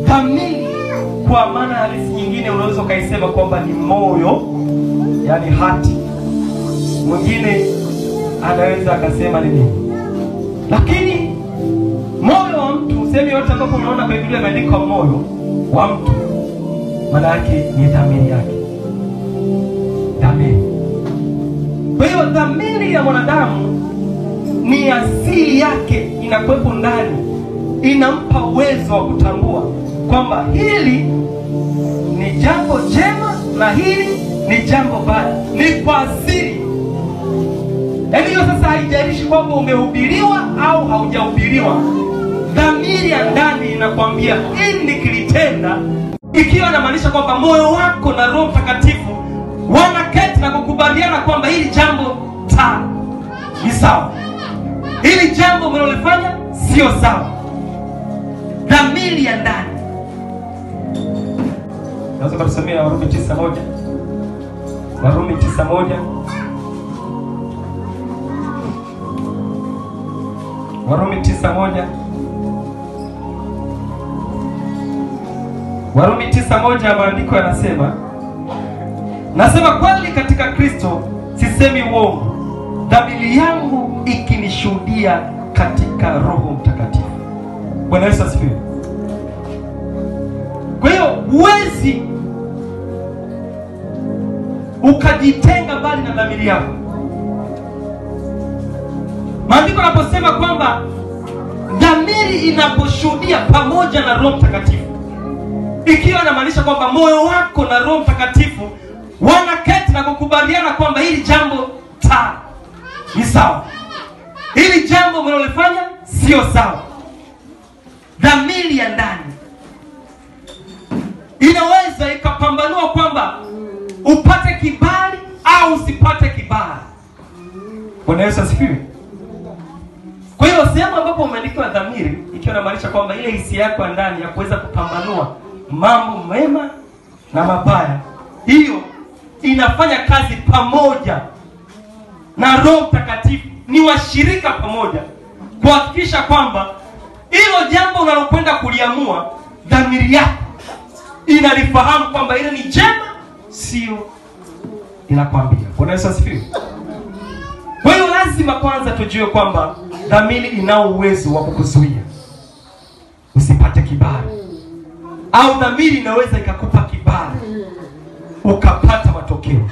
Dhamiri kwa maana halisi nyingine unaweza kaisema kwamba ni moyo, yani hati. Mwingine anaweza akasema ni nini? Lakini moyo wa mtu, sehemu yote ambapo unaona Biblia imeandikwa moyo wa mtu, maana yake ni dhamiri yake. Dhamiri. Kwa hiyo dhamiri ya mwanadamu ni asili yake, inakuwepo ndani, inampa uwezo wa kutambua kwamba hili ni jambo jema na hili ni jambo baya. Ni kwa asili. Yaani hiyo sasa haijalishi kwamba umehubiriwa au haujahubiriwa. Dhamiri ya ndani inakwambia hili nikilitenda, ikiwa inamaanisha kwamba moyo wako na Roho Mtakatifu wanaketi na kukubaliana kwamba hili jambo ni sawa, hili jambo mnalofanya sio sawa. Dhamiri ya ndani. Naweza kusomea Warumi 9:1. Warumi 9:1. Warumi 9:1. Warumi 9:1 maandiko yanasema, nasema kweli katika Kristo sisemi uongo, dhamiri yangu ikinishuhudia katika Roho Mtakatifu. Bwana Yesu asifiwe. Kwa hiyo huwezi ukajitenga mbali na dhamiri yako. Maandiko yanaposema kwamba dhamiri inaposhuhudia pamoja na Roho Mtakatifu, ikiwa inamaanisha kwamba moyo wako na Roho Mtakatifu wanaketi na kukubaliana kwamba hili jambo ni sawa, hili jambo mnalofanya sio sawa. Dhamiri ya ndani inaweza ikapambanua kwamba upate kibali au usipate kibali. Bwana Yesu asifiwe. Kwa hiyo sehemu ambapo umeandikiwa dhamiri, ikiwa inamaanisha kwamba ile hisia yako ya ndani ya kuweza kupambanua mambo mema na mabaya, hiyo inafanya kazi pamoja na Roho Mtakatifu, ni washirika pamoja kuhakikisha kwamba hilo jambo unalokwenda kuliamua, dhamiri yako inalifahamu kwamba ile ni jema, sio inakwambia. Bwana Yesu asifiwe. Kwa hiyo lazima kwanza tujue kwamba dhamiri inao uwezo wa kukuzuia usipate kibali, au dhamiri inaweza ikakupa kibali ukapata matokeo.